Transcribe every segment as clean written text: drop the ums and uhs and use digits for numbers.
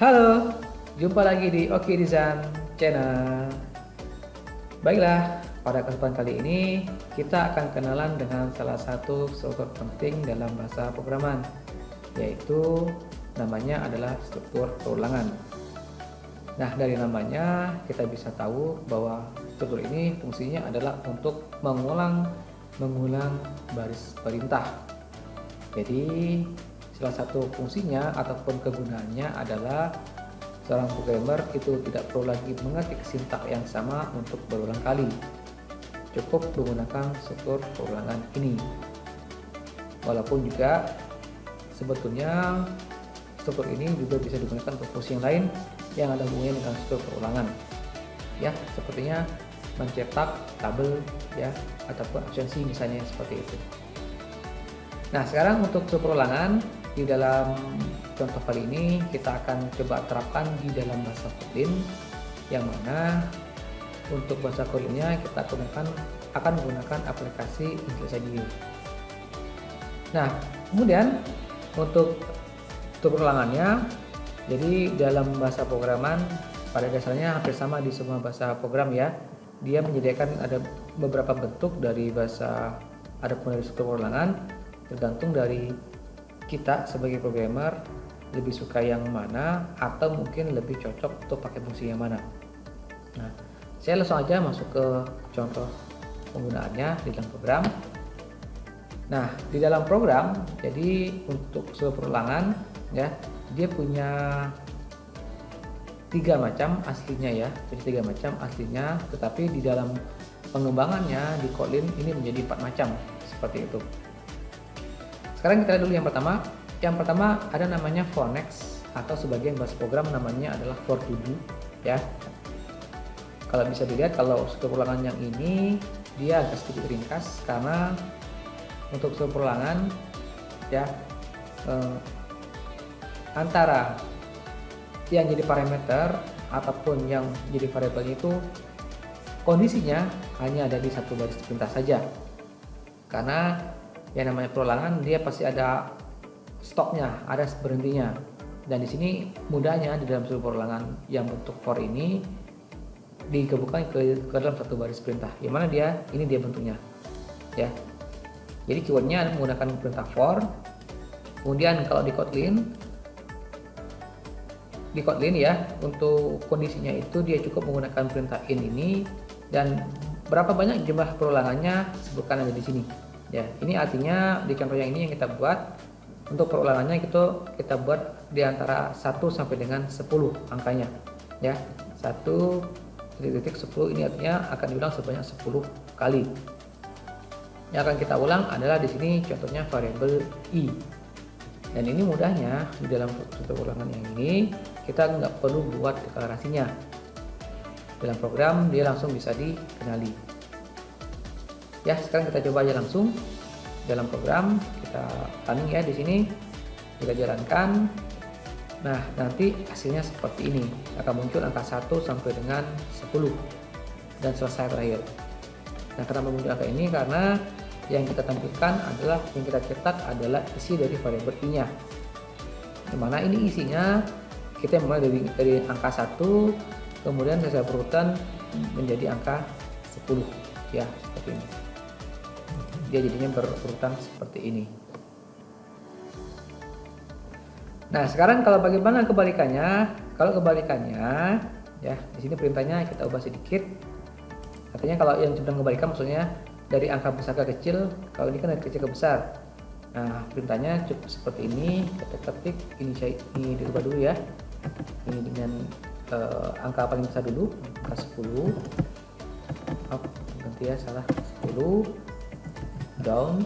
Halo, jumpa lagi di Oki Design Channel. Baiklah, pada kesempatan kali ini kita akan kenalan dengan salah satu struktur penting dalam bahasa pemrograman, yaitu namanya adalah struktur perulangan. Nah, dari namanya kita bisa tahu bahwa struktur ini fungsinya adalah untuk mengulang baris perintah. Jadi salah satu fungsinya ataupun kegunaannya adalah seorang programmer itu tidak perlu lagi mengetik sintaks yang sama untuk berulang kali. Cukup menggunakan struktur perulangan ini. Walaupun juga sebetulnya struktur ini juga bisa digunakan untuk fungsi yang lain yang ada hubungannya dengan struktur perulangan. Ya, sepertinya mencetak tabel ya ataupun absensi misalnya seperti itu. Nah, sekarang untuk struktur perulangan di dalam contoh kali ini kita akan coba terapkan di dalam bahasa Kotlin, yang mana untuk bahasa Kotlinnya kita akan menggunakan aplikasi IntelliSense. Nah, kemudian untuk perulangannya, jadi dalam bahasa pemrograman pada dasarnya hampir sama di semua bahasa program ya. Dia menyediakan ada beberapa bentuk dari bahasa adapun dari struktur perulangan, tergantung dari kita sebagai programmer lebih suka yang mana atau mungkin lebih cocok untuk pakai fungsi yang mana. Nah, saya langsung aja masuk ke contoh penggunaannya di dalam program. Nah, di dalam program, jadi untuk struktur perulangan ya, dia punya tiga macam aslinya ya, jadi 3 macam aslinya, tetapi di dalam pengembangannya di Kotlin ini menjadi 4 macam seperti itu. Sekarang kita lihat dulu yang pertama. Yang pertama ada namanya for next, atau sebagian bahasa program namanya adalah for to do ya. Kalau bisa dilihat, kalau struktur perulangan yang ini dia agak sedikit ringkas karena untuk struktur perulangan ya antara yang jadi parameter ataupun yang jadi variabel itu kondisinya hanya ada di satu baris perintah saja. Karena yang namanya perulangan dia pasti ada stopnya, ada berhentinya. Dan di sini mudahnya di dalam struktur perulangan yang bentuk for ini digabungkan ke dalam satu baris perintah. Yang mana ini dia bentuknya. Ya. Jadi keywordnya menggunakan perintah for. Kemudian kalau di Kotlin ya, untuk kondisinya itu dia cukup menggunakan perintah in ini, dan berapa banyak jumlah perulangannya sebutkan ada di sini. Ya, ini artinya di contoh yang ini yang kita buat untuk perulangannya kita buat di antara 1 sampai dengan 10 angkanya. Ya, 1 titik 10 ini artinya akan diulang sebanyak 10 kali. Yang akan kita ulang adalah di sini contohnya variabel i. Dan ini mudahnya di dalam struktur ulangan yang ini kita nggak perlu buat deklarasinya. Dalam program dia langsung bisa dikenali. Ya, sekarang kita coba aja langsung dalam program, kita running ya di sini, kita jalankan. Nah, nanti hasilnya seperti ini, akan muncul angka 1 sampai dengan 10 dan selesai terakhir. Nah, kenapa muncul angka ini? Karena yang kita tampilkan adalah, yang kita cetak adalah isi dari variabel i-nya. Dimana ini isinya kita mulai dari angka 1, kemudian saya berurutan menjadi angka 10 ya, seperti ini. Dia jadinya berurutan seperti ini. Nah, sekarang kalau bagaimana kebalikannya? Kalau kebalikannya ya, di sini perintahnya kita ubah sedikit. Artinya kalau yang sedang kebalikan maksudnya dari angka besar ke kecil, kalau ini kan dari kecil ke besar. Nah, perintahnya cukup seperti ini, kita ketik ini dirubah dulu ya. Ini dengan angka paling besar dulu, angka 10. Ganti ya, salah, 10 down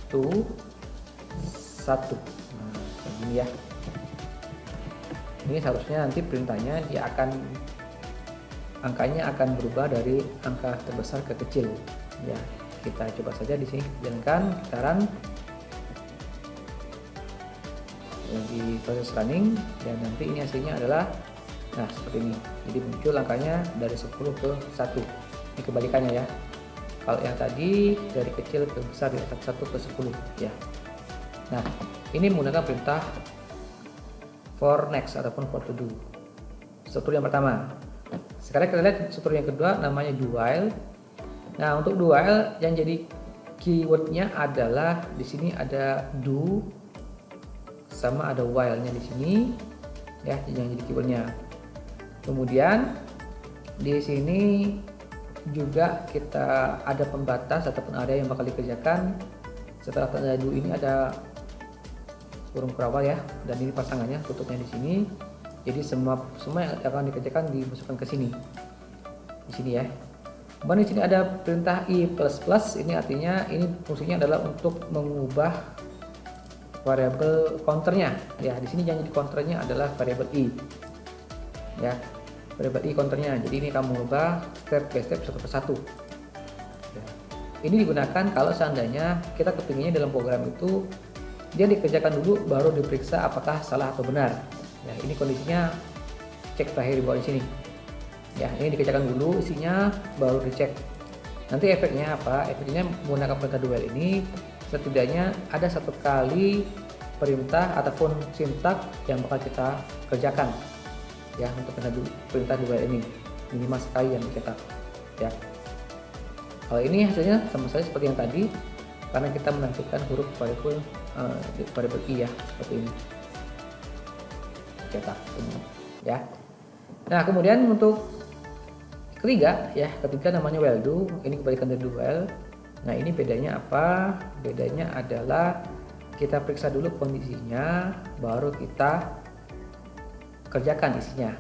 to 1. Nah, kayak gini ya. Ini seharusnya nanti perintahnya angkanya akan berubah dari angka terbesar ke kecil. Ya, kita coba saja di sini jalankan, kita run di proses running, dan nanti ini hasilnya adalah nah seperti ini. Jadi muncul angkanya dari 10 ke 1. Ini kebalikannya ya. Kalau yang tadi dari kecil ke besar dari 1 ke 10 ya. Nah, ini menggunakan perintah for next ataupun for to do. Struktur yang pertama. Sekarang kita lihat struktur yang kedua, namanya do while. Nah, untuk do while yang jadi keywordnya adalah di sini ada do sama ada while-nya di sini ya, yang jadi keywordnya. Kemudian di sini juga kita ada pembatas ataupun area yang bakal dikerjakan. Setelah tanda do ini ada kurung kurawal ya, dan ini pasangannya, tutupnya di sini. Jadi semua yang akan dikerjakan dimasukkan ke sini, di sini ya. Kemudian di sini ada perintah i++. Ini artinya ini fungsinya adalah untuk mengubah variabel counternya. Ya, di sini yang jadi counternya adalah variabel i. Ya, variabel i counternya. Jadi ini kamu mengubah step by step, satu persatu. Ya. Ini digunakan kalau seandainya kita kepinginnya dalam program itu dia dikerjakan dulu baru diperiksa apakah salah atau benar. Ya, ini kondisinya cek terakhir di bawah di sini. Ya, ini dikerjakan dulu isinya baru dicek. Nanti efeknya apa? Efeknya menggunakan perintah do while ini setidaknya ada satu kali perintah ataupun sintak yang bakal kita kerjakan. Ya, untuk perintah do while ini minimal sekali yang dicetak. Ya. Kalau ini hasilnya sama saja seperti yang tadi karena kita menampilkan huruf variabel i ya, seperti ini. Cetak ini ya. Nah, kemudian untuk ketiga namanya while do, ini kebalikan dari do while. Nah, ini bedanya apa? Bedanya adalah kita periksa dulu kondisinya baru kita kerjakan isinya.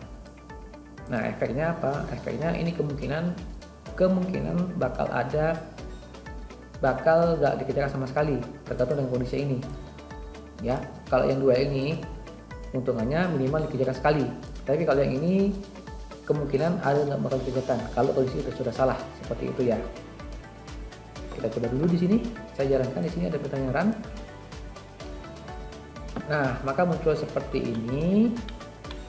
Nah, efeknya apa? Efeknya ini kemungkinan bakal nggak dikerjakan sama sekali, tergantung dengan kondisi ini ya. Kalau yang dua ini untungannya minimal dikerjakan sekali, tapi kalau yang ini kemungkinan ada nggak bakal dikerjakan kalau kondisi itu sudah salah, seperti itu ya. Kita coba dulu di sini, saya jalankan di sini ada pertanyaan. Nah, maka muncul seperti ini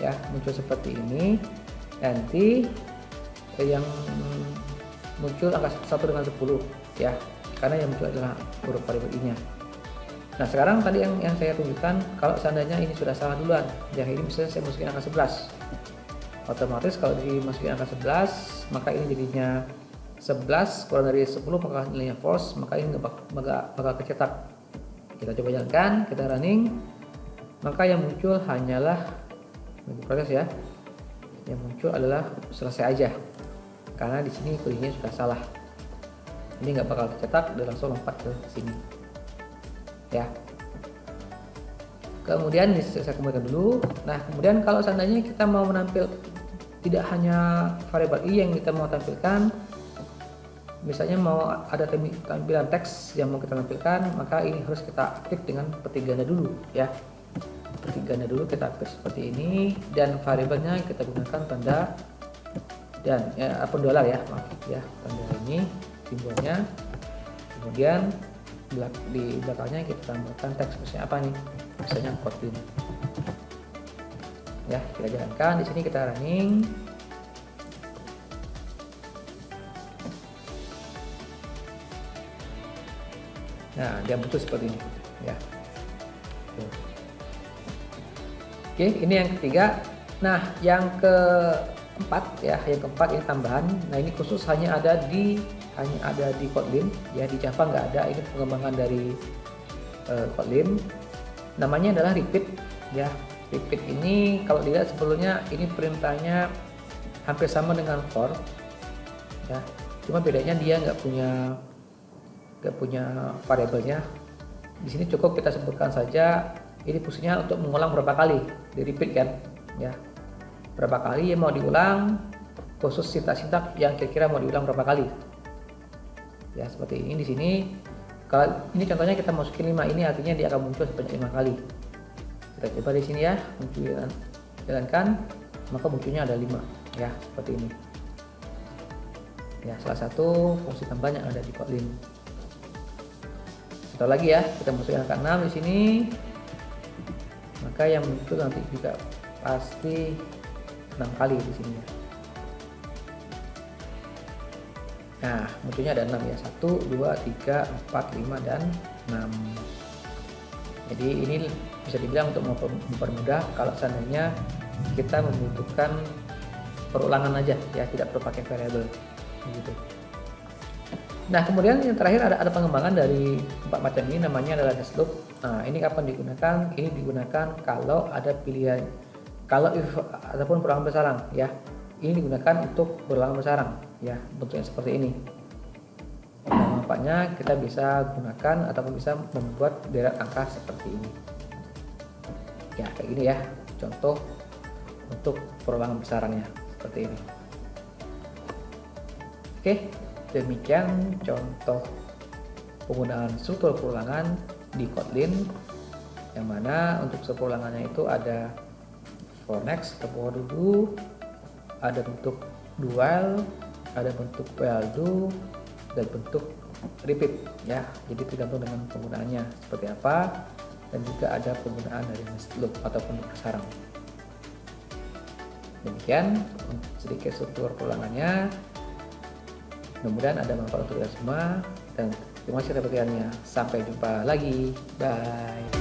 ya, muncul seperti ini. Nanti yang muncul angka 1 dengan 10 ya, karena yang muncul adalah huruf variabel i-nya. Nah, sekarang tadi yang saya tunjukkan kalau seandainya ini sudah salah duluan, yang ini misalnya saya masukin angka 11, otomatis kalau dimasukin angka 11 maka ini jadinya 11 kurang dari 10 maka nilainya false, maka ini bakal kecetak. Kita coba jalankan, kita running, maka yang muncul hanyalah proses ya, yang muncul adalah selesai aja karena di sini kondisinya sudah salah. Ini nggak bakal tercetak dan langsung lompat ke sini ya. Kemudian saya kembalikan dulu. Nah, kemudian kalau seandainya kita mau menampil tidak hanya variabel i yang kita mau tampilkan, misalnya mau ada tampilan teks yang mau kita tampilkan, maka ini harus kita aktif dengan petik ganda dulu ya. Petik ganda dulu kita aktif seperti ini, dan variabelnya kita gunakan tanda dan $, ya, maaf ya, tanda ini simbolnya. Kemudian di belakangnya kita tambahkan teks, misalnya apa nih, misalnya Kotlin ya. Kita jalankan di sini, kita running. Nah, dia muncul seperti ini ya. Oke, ini yang ketiga. Nah, yang keempat ya, yang keempat ini tambahan. Nah, ini khusus hanya ada di Kotlin ya, di Java nggak ada. Ini pengembangan dari Kotlin. Namanya adalah repeat ya. Repeat ini kalau dilihat sebelumnya ini perintahnya hampir sama dengan for ya. Cuma bedanya dia nggak punya variabelnya. Di sini cukup kita sebutkan saja ini fungsinya untuk mengulang berapa kali di repeat kan ya. Berapa kali yang mau diulang, khusus sintak-sintak yang kira-kira mau diulang berapa kali. Ya, seperti ini di sini. Kalau ini contohnya kita masukin 5, ini artinya dia akan muncul sebanyak 5 kali. Kita coba di sini ya, jalankan, maka munculnya ada 5 ya, seperti ini. Ya, salah satu fungsi tambahan yang ada di Kotlin. Contoh lagi ya, kita masukin angka 6 di sini. Maka yang muncul nanti juga pasti 6 kali di sini ya. Nah, munculnya ada 6 ya. 1, 2, 3, 4, 5, dan 6. Jadi ini bisa dibilang untuk mempermudah kalau seandainya kita membutuhkan perulangan aja ya, tidak perlu pakai variabel gitu. Nah, kemudian yang terakhir ada pengembangan dari 4 macam ini, namanya adalah next loop. Nah, ini kapan digunakan? Ini digunakan kalau ada pilihan, kalau if ataupun perulangan bersarang ya. Ini digunakan untuk berulangan bersarang ya, bentuknya seperti ini. Nah, manfaatnya kita bisa gunakan ataupun bisa membuat deret angka seperti ini. Ya, kayak gini ya. Contoh untuk perulangan bersarangnya seperti ini. Oke. Demikian contoh penggunaan struktur perulangan di Kotlin, yang mana untuk struktur ulangannya itu ada for next atau for do, ada bentuk do while, ada bentuk while do, dan bentuk repeat ya. Jadi tergantung dengan penggunaannya seperti apa, dan juga ada penggunaan dari next loop ataupun bersarang. Demikian sedikit struktur perulangannya. Mudah-mudahan ada manfaat untuk kita semua, dan terima kasih atas perhatiannya. Sampai jumpa lagi. Bye.